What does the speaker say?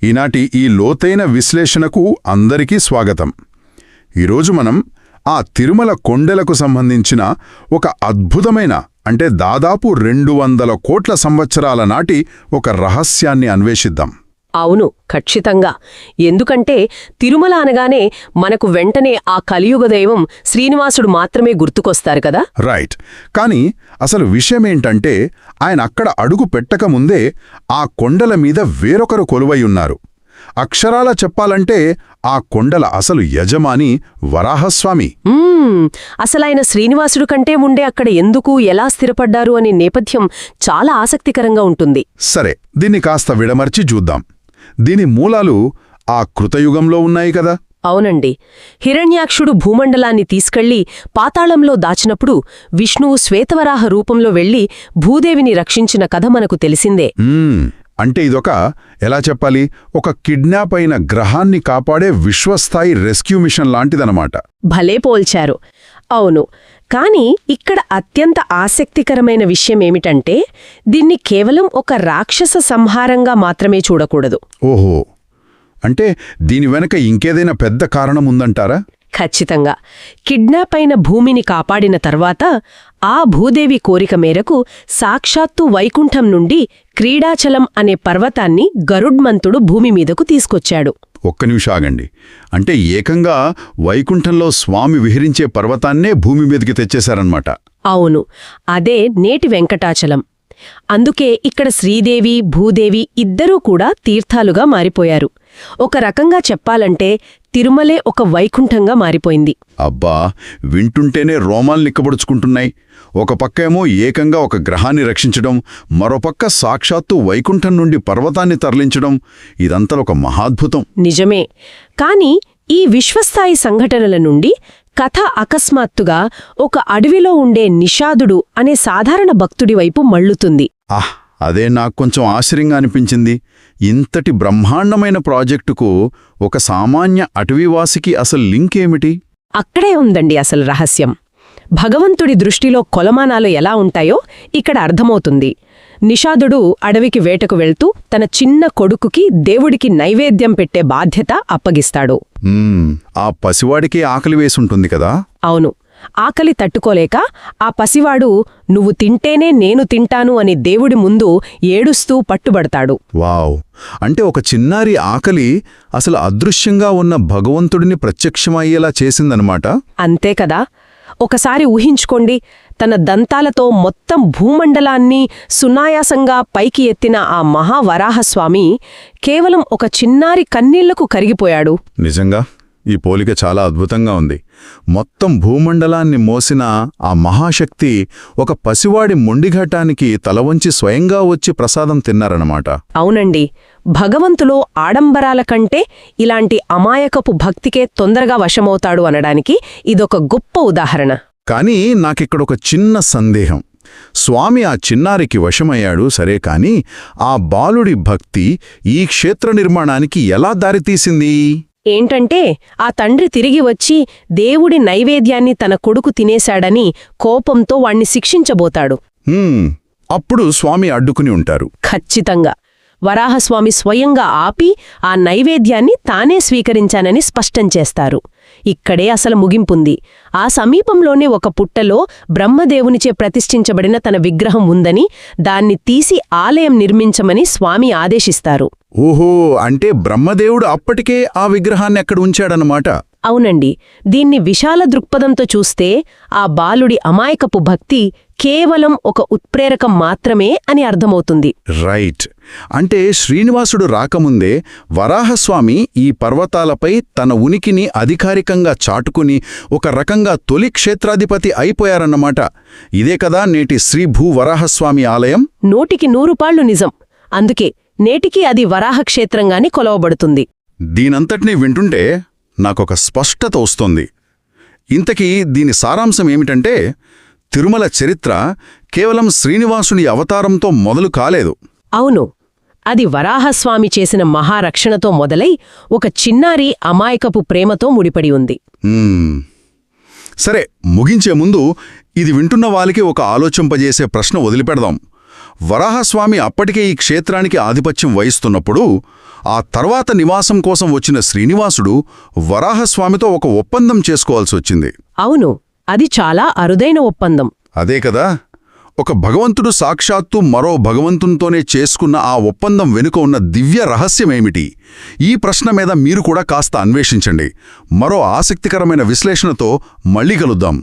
ఈనాటి ఈ లోతైన విశ్లేషణకు అందరికీ స్వాగతం. ఈరోజు మనం ఆ తిరుమల కొండలకు సంబంధించిన ఒక అద్భుతమైన అంటే దాదాపు 200 కోట్ల సంవత్సరాల నాటి ఒక రహస్యాన్ని అన్వేషిద్దాం. అవును, ఖచ్చితంగా. ఎందుకంటే తిరుమల అనగానే మనకు వెంటనే ఆ కలియుగ దైవం శ్రీనివాసుడు మాత్రమే గుర్తుకొస్తారు కదా. రైట్. కానీ అసలు విషయమేంటంటే ఆయన అక్కడ అడుగు పెట్టకముందే ఆ కొండల మీద వేరొకరు కొలువై ఉన్నారు. అక్షరాల చెప్పాలంటే ఆ కొండల అసలు యజమాని వరాహస్వామి. అసలాయన శ్రీనివాసుడు కంటే ముందే అక్కడ ఎందుకు ఎలా స్థిరపడ్డారు అనే నేపథ్యం చాలా ఆసక్తికరంగా ఉంటుంది. సరే, దీన్ని కాస్త విడమర్చి చూద్దాం. దీని మూలాలు ఆ కృతయుగంలో ఉన్నాయి కదా. అవునండి. హిరణ్యాక్షుడు భూమండలాన్ని తీసుకెళ్లి పాతాళంలో దాచినప్పుడు విష్ణువు శ్వేతవరాహ రూపంలో వెళ్లి భూదేవిని రక్షించిన కథ మనకు తెలిసిందే. అంటే ఇదొక ఎలా చెప్పాలి, ఒక కిడ్నాప్ అయిన గ్రహాన్ని కాపాడే విశ్వస్థాయి రెస్క్యూ మిషన్ లాంటిదనమాట. భలే పోల్చారు. అవును. కానీ ఇక్కడ అత్యంత ఆసక్తికరమైన విషయమేమిటంటే దీన్ని కేవలం ఒక రాక్షస సంహారంగా మాత్రమే చూడకూడదు. ఓహో, అంటే దీని వెనక ఇంకేదైనా పెద్ద కారణముందంటారా? ఖచ్చితంగా. కిడ్నాప్ అయిన భూమిని కాపాడిన తర్వాత ఆ భూదేవి కోరిక మేరకు సాక్షాత్తు వైకుంఠం నుండి క్రీడాచలం అనే పర్వతాన్ని గరుడ్మంతుడు భూమి మీదకు తీసుకొచ్చాడు. ఒక్క నిమిషం ఆగండి. అంటే ఏకంగా వైకుంఠంలో స్వామి విహరించే పర్వతాన్నే భూమి మీదకి తెచ్చేశారన్నమాట. అవును, అదే నేటి వెంకటాచలం. అందుకే ఇక్కడ శ్రీదేవి భూదేవి ఇద్దరూ కూడా తీర్థాలుగా మారిపోయారు. ఒక రకంగా చెప్పాలంటే తిరుమలే ఒక వైకుంఠంగా మారిపోయింది. అబ్బా, వింటుంటేనే రోమాలు నిక్కబడుచుకుంటున్నాయి. ఒక పక్కేమో ఏకంగా ఒక గ్రహాన్ని రక్షించడం, మరోపక్క సాక్షాత్తు వైకుంఠం నుండి పర్వతాన్ని తరలించడం, ఇదంతా ఒక మహాద్భుతం. నిజమే. కాని ఈ విశ్వస్థాయి సంఘటనల నుండి కథ అకస్మాత్తుగా ఒక అడవిలో ఉండే నిషాదుడు అనే సాధారణ భక్తుడి వైపు మళ్లుతుంది. అదే నాకు కొంచెం ఆశ్చర్యంగా అనిపించింది. ఇంతటి బ్రహ్మాండమైన ప్రాజెక్టుకు ఒక సామాన్య అటవీవాసికి అసలు లింక్ ఏమిటి? అక్కడే ఉందండి అసలు రహస్యం. భగవంతుడి దృష్టిలో కొలమానాలు ఎలా ఉంటాయో ఇక్కడ అర్థమవుతుంది. నిషాదుడు అడవికి వేటకు వెళ్తూ తన చిన్న కొడుకుకి దేవుడికి నైవేద్యం పెట్టే బాధ్యత అప్పగిస్తాడు. ఆ పసివాడికి ఆకలి వేసుంటుంది కదా. అవును. ఆకలి తట్టుకోలేక ఆ పసివాడు నువ్వు తింటేనే నేను తింటాను అని దేవుడి ముందు ఏడుస్తూ పట్టుబడతాడు. వావ్! అంటే ఒక చిన్నారి ఆకలి అసలు అదృశ్యంగా ఉన్న భగవంతుడిని ప్రత్యక్షమయ్యేలా చేసిందనమాట. అంతే కదా. ఒకసారి ఊహించుకోండి, తన దంతాలతో మొత్తం భూమండలాన్ని సునాయాసంగా పైకి ఎత్తిన ఆ మహావరాహస్వామి కేవలం ఒక చిన్నారి కన్నీళ్లకు కరిగిపోయాడు. నిజంగా ఈ పోలిక చాలా అద్భుతంగా ఉంది. మొత్తం భూమండలాన్ని మోసిన ఆ మహాశక్తి ఒక పసివాడి మొండిఘటానికి తలవంచి స్వయంగా వచ్చి ప్రసాదం తిన్నారన్నమాట. అవునండి. భగవంతులో ఆడంబరాల కంటే ఇలాంటి అమాయకపు భక్తికే తొందరగా వశమవుతాడు అనడానికి ఇదొక గొప్ప ఉదాహరణ. కానీ నాకిక్కడొక చిన్న సందేహం. స్వామి ఆ చిన్నారికి వశమయ్యాడు సరే, కాని ఆ బాలుడి భక్తి ఈ క్షేత్ర నిర్మాణానికి ఎలా దారితీసింది? ఏంటంటే ఆ తండ్రి తిరిగి వచ్చి దేవుడి నైవేద్యాన్ని తన కొడుకు తినేశాడని కోపంతో వాణ్ణి శిక్షించబోతాడు. అప్పుడు స్వామి అడ్డుకుని ఉంటారు. ఖచ్చితంగా. వరాహస్వామి స్వయంగా ఆపి ఆ నైవేద్యాన్ని తానే స్వీకరించానని స్పష్టం చేస్తారు. ఇక్కడే అసలు ముగింపుంది. ఆ సమీపంలోనే ఒక పుట్టలో బ్రహ్మదేవునిచే ప్రతిష్ఠించబడిన తన విగ్రహం ఉందని, దాన్ని తీసి ఆలయం నిర్మించమని స్వామి ఆదేశిస్తారు. ఓహో, అంటే బ్రహ్మదేవుడు అప్పటికే ఆ విగ్రహాన్ని అక్కడ ఉంచాడన్నమాట. అవునండి. దీన్ని విశాల దృక్పథంతో చూస్తే ఆ బాలుడి అమాయకపు భక్తి కేవలం ఒక ఉత్ప్రేరకం మాత్రమే అని అర్థమవుతుంది. రైట్. అంటే శ్రీనివాసుడు రాకముందే వరాహస్వామి ఈ పర్వతాలపై తన ఉనికిని అధికారికంగా చాటుకుని ఒక రకంగా తొలి క్షేత్రాధిపతి అయిపోయారన్నమాట. ఇదే కదా నేటి శ్రీ భూవరాహస్వామి ఆలయం. 100% నిజం. అందుకే నేటికి అది వరాహక్షేత్రంగాని కొలవబడుతుంది. దీనంతటినీ వింటుంటే నాకొక స్పష్టత వస్తోంది. ఇంతకీ దీని సారాంశం ఏమిటంటే తిరుమల చరిత్ర కేవలం శ్రీనివాసుని అవతారంతో మొదలు కాలేదు. అవును, అది వరాహస్వామి చేసిన మహారక్షణతో మొదలై ఒక చిన్నారి అమాయకపు ప్రేమతో ముడిపడి ఉంది. సరే, ముగించే ముందు ఇది వింటున్న వాళ్ళకి ఒక ఆలోచింపజేసే ప్రశ్న వదిలిపెడదాం. వరాహస్వామి అప్పటికే ఈ క్షేత్రానికి ఆధిపత్యం వహిస్తున్నప్పుడు ఆ తర్వాత నివాసం కోసం వచ్చిన శ్రీనివాసుడు వరాహస్వామితో ఒక ఒప్పందం చేసుకోవాల్సొచ్చింది. అవును, అది చాలా అరుదైన ఒప్పందం. అదే కదా, ఒక భగవంతుడు సాక్షాత్తు మరో భగవంతునితోనే చేసుకున్న ఆ ఒప్పందం వెనుక ఉన్న దివ్య రహస్యమేమిటి? ఈ ప్రశ్న మీద మీరు కూడా కాస్త అన్వేషించండి. మరో ఆసక్తికరమైన విశ్లేషణతో మళ్ళీ కలుద్దాం.